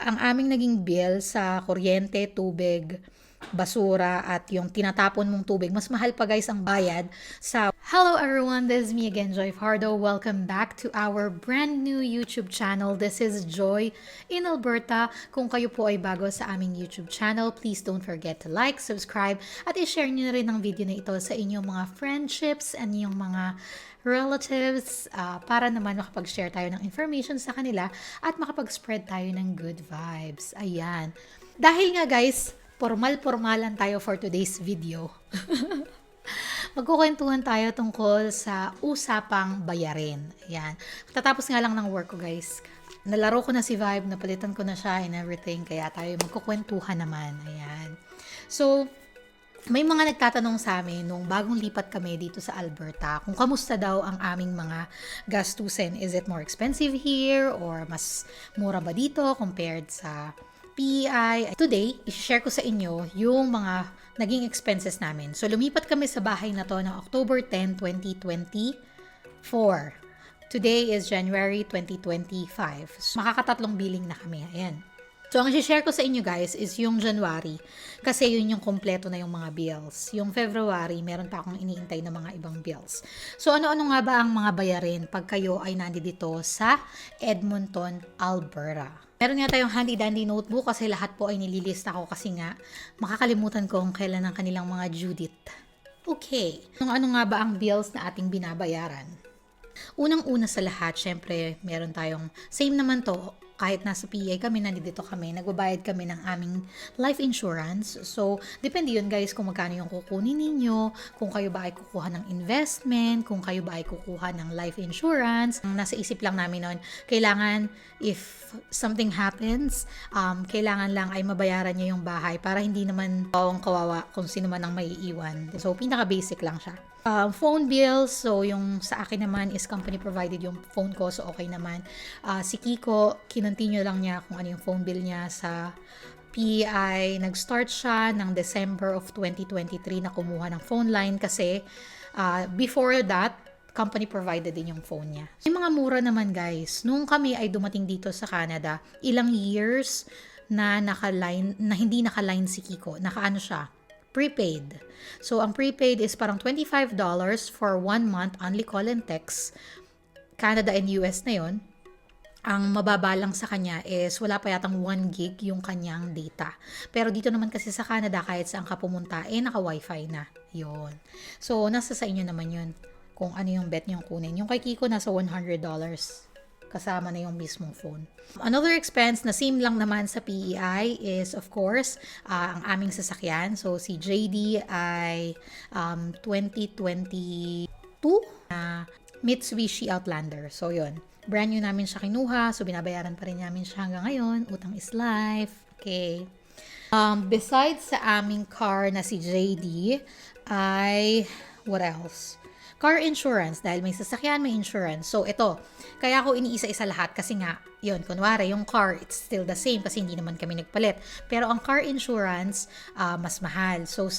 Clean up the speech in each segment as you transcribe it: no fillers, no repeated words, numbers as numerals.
ang aming naging bill sa kuryente, tubig, basura at yung tinatapon mong tubig, mas mahal pa guys ang bayad sa... Hello everyone, this is me again, Joy Fardo. Welcome back to our brand new YouTube channel. This is Joy in Alberta. Kung kayo po ay bago sa aming YouTube channel, please don't forget to like, subscribe, at i-share nyo na rin ang video na ito sa inyong mga friendships and yung mga relatives para naman makapag-share tayo ng information sa kanila at makapag-spread tayo ng good vibes. Ayan. Dahil nga guys, formal-formalan tayo for today's video. Magkukwentuhan tayo tungkol sa usapang bayarin. Ayan. Tatapos nga lang ng work ko guys. Nalaro ko na si Vibe, napalitan ko na siya and everything. Kaya tayo magkukwentuhan naman. Ayan. So, may mga nagtatanong sa amin nung bagong lipat kami dito sa Alberta kung kamusta daw ang aming mga gastusin. Is it more expensive here or mas mura ba dito compared sa PEI? Today, i-share ko sa inyo yung mga naging expenses namin. So, lumipat kami sa bahay na to ng October 10, 2024. Today is January 2025. So, makakatatlong billing na kami. Ayan. So, ang i-share ko sa inyo guys is yung January. Kasi yun yung kompleto na yung mga bills. Yung February, meron pa akong iniintay na mga ibang bills. So, ano-ano nga ba ang mga bayarin pag kayo ay nandito sa Edmonton, Alberta? Meron nga tayong handy-dandy notebook kasi lahat po ay nililista ko kasi nga makakalimutan ko kung kailan ang kanilang mga due date. Okay. Ano nga ba ang bills na ating binabayaran? Unang-una sa lahat, syempre, meron tayong, same naman to, kahit nasa PEI kami, nandito kami, nagbabayad kami ng aming life insurance. So, depende yun guys kung magkano yung kukunin ninyo, kung kayo ba ay kukuha ng investment, kung kayo ba ay kukuha ng life insurance. Ang nasa isip lang namin nun, kailangan if something happens, kailangan lang ay mabayaran niya yung bahay para hindi naman kawawa kung sino man ang maiiwan. So, pinaka-basic lang siya. Phone bills, so yung sa akin naman is company provided yung phone ko, so okay naman. Si Kiko, kinontinue lang niya kung ano yung phone bill niya sa PEI. Nag-start siya ng December of 2023 na kumuha ng phone line kasi before that, company provided din yung phone niya. Yung mga mura naman guys, nung kami ay dumating dito sa Canada, ilang years na naka-line, na hindi naka-line si Kiko, naka-ano siya, prepaid. So, ang prepaid is parang $25 for 1 month, only call and text. Canada and US na yon. Ang mababa lang sa kanya is wala pa yatang 1 gig yung kanyang data. Pero dito naman kasi sa Canada, kahit saan ka pumunta, naka-wifi na. Yon. So, nasa sa inyo naman yun. Kung ano yung bet niyong kunin. Yung kay Kiko, nasa $100. Kasama na yung mismong phone. Another expense na same lang naman sa PEI is of course ang aming sasakyan. So si JD ay 2022 Mitsubishi Outlander. So yun, brand new namin siya kinuha. So binabayaran pa rin namin siya hanggang ngayon. Utang is life. Okay. Besides sa aming car na si JD ay what else? Car insurance, dahil may sasakyan, may insurance. So, ito, kaya ako iniisa-isa lahat kasi nga, yun, kunwari, yung car, it's still the same kasi hindi naman kami nagpalit. Pero ang car insurance, mas mahal. So,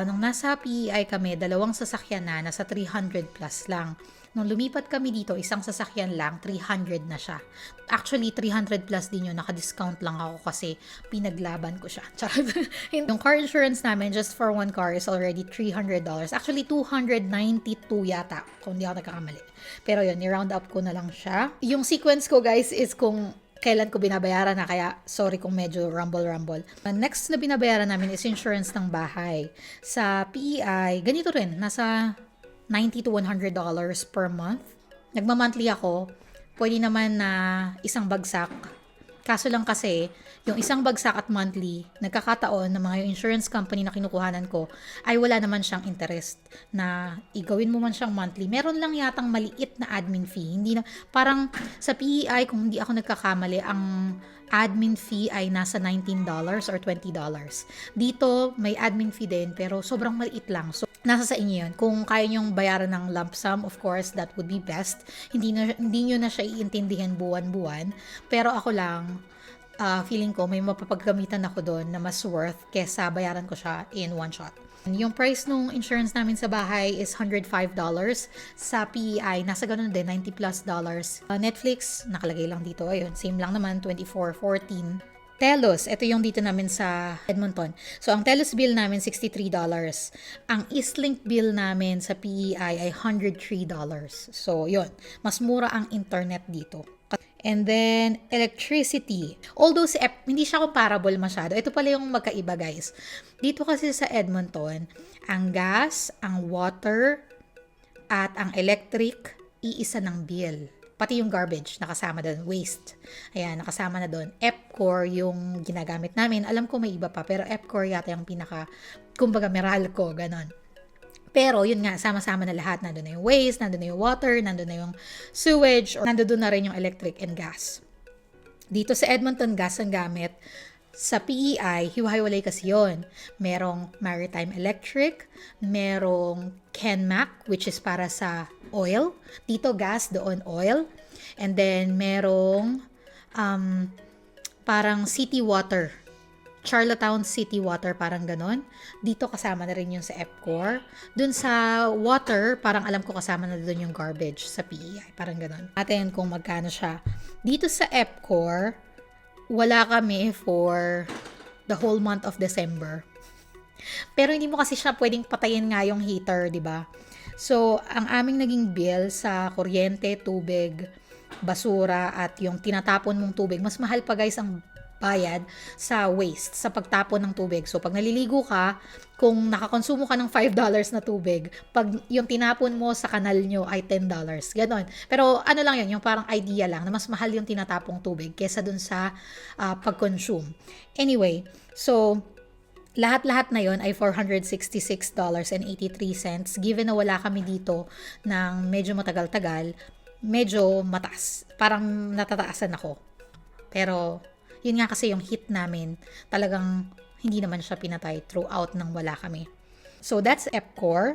nung nasa PEI kami, 2 sasakyan na, nasa 300 plus lang. Nung lumipat kami dito, isang sasakyan lang, 300 na siya. Actually, 300 plus din yun. Naka-discount lang ako kasi pinaglaban ko siya. Charot. Yung car insurance namin, just for 1 car, is already $300. Actually, 292 yata, kung hindi ako nagkakamali. Pero yun, ni-round up ko na lang siya. Yung sequence ko, guys, is kung kailan ko binabayaran na, kaya sorry kung medyo rumble-rumble. Next na binabayaran namin is insurance ng bahay. Sa PEI, ganito rin, nasa $90 to $100 per month. Nagma-monthly ako, pwede naman na isang bagsak. Kaso lang kasi, yung isang bagsak at monthly, nagkakataon na mga yung insurance company na kinukuhanan ko, ay wala naman siyang interest na igawin mo man siyang monthly. Meron lang yatang maliit na admin fee. Hindi na, parang sa PEI, kung hindi ako nagkakamali, ang admin fee ay nasa $19 or $20. Dito, may admin fee din, pero sobrang maliit lang. So, nasa sa inyo yun. Kung kaya nyong bayaran ng lump sum, of course, that would be best. Hindi nyo na siya iintindihan buwan-buwan. Pero ako lang, feeling ko may mapapagkamitan ako doon na mas worth kesa bayaran ko siya in one shot. Yung price nung insurance namin sa bahay is $105. Sa PEI, nasa ganun din, $90 plus. Netflix, nakalagay lang dito. Ayun, same lang naman, $24.14. Telos, ito yung dito namin sa Edmonton. So, ang Telos bill namin, $63. Ang Eastlink bill namin sa PEI ay $103. So, yun. Mas mura ang internet dito. And then, electricity. Although hindi siya comparable masyado. Ito pala yung magkaiba, guys. Dito kasi sa Edmonton, ang gas, ang water, at ang electric, iisa ng bill. Pati yung garbage, nakasama doon. Waste. Ayan, nakasama na doon. EPCOR yung ginagamit namin. Alam ko may iba pa, pero EPCOR yata yung kumbaga, Meralco, ganon. Pero, yun nga, sama-sama na lahat. Nandun na yung waste, nandun na yung water, nandun na yung sewage, or nandun na rin yung electric and gas. Dito sa Edmonton, gas ang gamit. Sa PEI, hiwa-hiwalay kasi yun. Merong Maritime Electric, merong Kenmac, which is para sa oil. Dito, gas, doon oil. And then, merong parang city water. Charlottetown City Water, parang ganon. Dito kasama na rin yung sa EPCOR. Dun sa water, parang alam ko kasama na dun yung garbage sa PEI. Parang ganon. Atin kung magkano siya. Dito sa EPCOR, wala kami for the whole month of December. Pero hindi mo kasi siya pwedeng patayin nga yung heater, di ba? So, ang aming naging bill sa kuryente, tubig, basura, at yung tinatapon mong tubig, mas mahal pa guys ang bayad sa waste, sa pagtapon ng tubig. So, pag naliligo ka, kung nakakonsumo ka ng $5 na tubig, pag yung tinapon mo sa kanal nyo ay $10. Ganon. Pero ano lang yun, yung parang idea lang na mas mahal yung tinatapong tubig kesa dun sa pag-consume. Anyway, so, lahat-lahat na yon ay $466.83. Given na wala kami dito ng medyo matagal-tagal, medyo mataas. Parang natataasan ako. Pero, yun nga kasi yung heat namin, talagang hindi naman siya pinatay throughout nang wala kami. So, that's EPCOR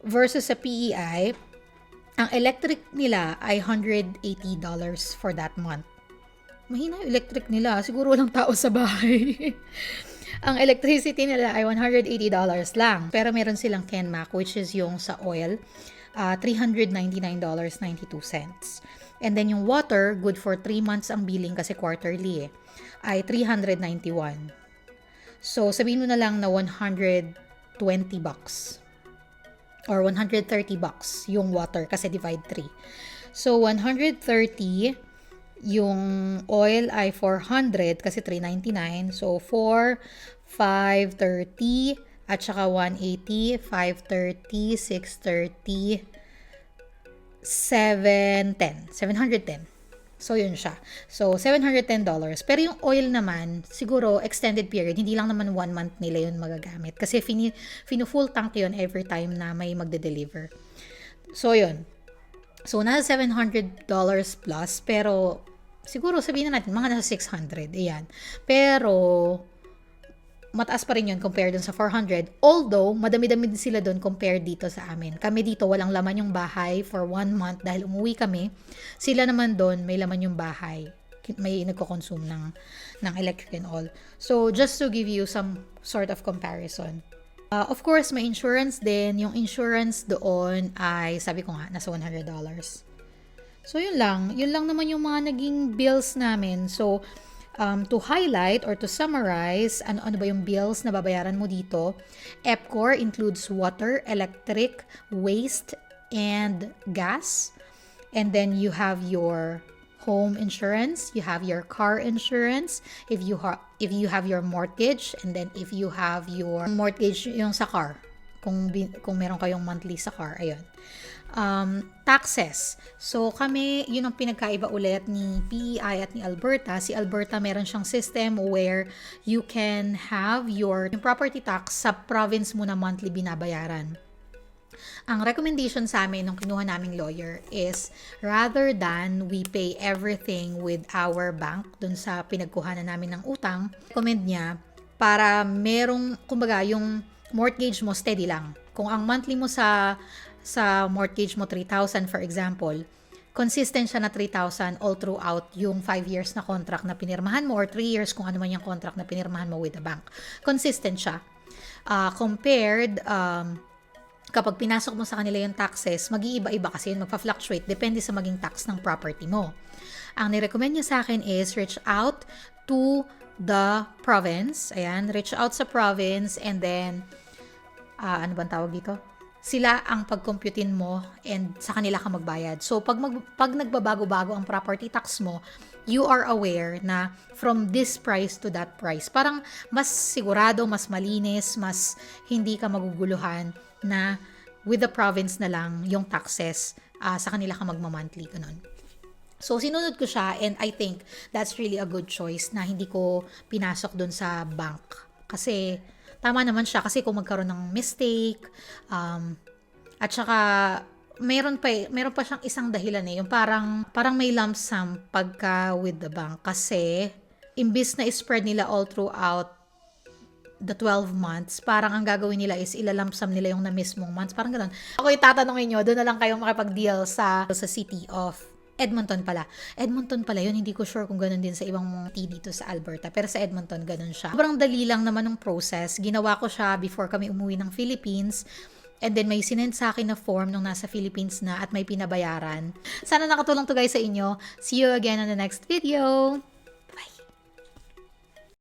versus sa PEI. Ang electric nila ay $180 for that month. Mahina yung electric nila. Siguro walang tao sa bahay. Ang electricity nila ay $180 lang. Pero meron silang Kenmac, which is yung sa oil, $399.92. And then yung water, good for 3 months ang billing kasi quarterly ay $391. So, sabihin mo na lang na $120 or $130 yung water kasi divide 3. So, 130, yung oil ay 400 kasi $399. So, 4, 530, at saka 180, 530, 630, 710. So, yun siya. So, $710. Pero yung oil naman, siguro extended period, hindi lang naman 1 month nila yun magagamit. Kasi full tank yun every time na may magde-deliver. So, yun. So, nasa $700 plus, pero siguro sabihin na natin, mga nasa 600. Ayan. Pero, mataas pa rin yun compared dun sa 400. Although, madami-dami din sila dun compared dito sa amin. Kami dito, walang laman yung bahay for 1 month dahil umuwi kami. Sila naman dun, may laman yung bahay. May nagko-consume ng electric and all. So, just to give you some sort of comparison. Of course, may insurance din. Yung insurance doon ay, sabi ko nga, nasa $100. So, yun lang. Yun lang naman yung mga naging bills namin. So, to highlight or to summarize, ano ba yung bills na babayaran mo dito? EPCOR includes water, electric, waste, and gas. And then you have your home insurance, you have your car insurance, if you have your mortgage, and then if you have your mortgage yung sa car, kung meron kayong monthly sa car, ayun. Taxes. So, kami, yun ang pinagkaiba ulit ni PEI at ni Alberta. Si Alberta, meron siyang system where you can have yung property tax sa province mo na monthly binabayaran. Ang recommendation sa amin nung kinuha naming lawyer is rather than we pay everything with our bank dun sa pinagkuhanan namin ng utang, recommend niya para merong, kumbaga, yung mortgage mo steady lang. Kung ang monthly mo sa mortgage mo 3,000 for example, consistent siya na 3,000 all throughout yung 5 years na contract na pinirmahan mo or 3 years kung ano man yung contract na pinirmahan mo with the bank. Consistent siya. Compared, kapag pinasok mo sa kanila yung taxes, mag-iiba-iba kasi yun, magpa-fluctuate, depende sa maging tax ng property mo. Ang nirecommend niya sa akin is reach out to the province. Ayan, reach out sa province and then, ano bang tawag dito? Sila ang pag-computein mo and sa kanila ka magbayad. So, pag nagbabago-bago ang property tax mo, you are aware na from this price to that price. Parang mas sigurado, mas malinis, mas hindi ka maguguluhan na with the province na lang yung taxes, sa kanila ka magma-monthly, ganun. So, sinunod ko siya and I think that's really a good choice na hindi ko pinasok dun sa bank. Kasi, tama naman siya kasi kung magkaroon ng mistake, at saka, meron pa siyang isang dahilan yung parang may lump sum pagka with the bank kasi imbis na spread nila all throughout the 12 months, parang ang gagawin nila is ilalump sum nila yung na mismong months, parang ganoon. Ako tatanungin nyo, doon na lang kayo makipag-deal sa city of Edmonton pala. Edmonton pala yun, hindi ko sure kung ganun din sa ibang dito sa Alberta, pero sa Edmonton ganun siya. Sobrang dali lang naman ng process. Ginawa ko siya before kami umuwi ng Philippines. And then may sinend sa akin na form nung nasa Philippines na at may pinabayaran. Sana nakatulong to guys sa inyo. See you again on the next video.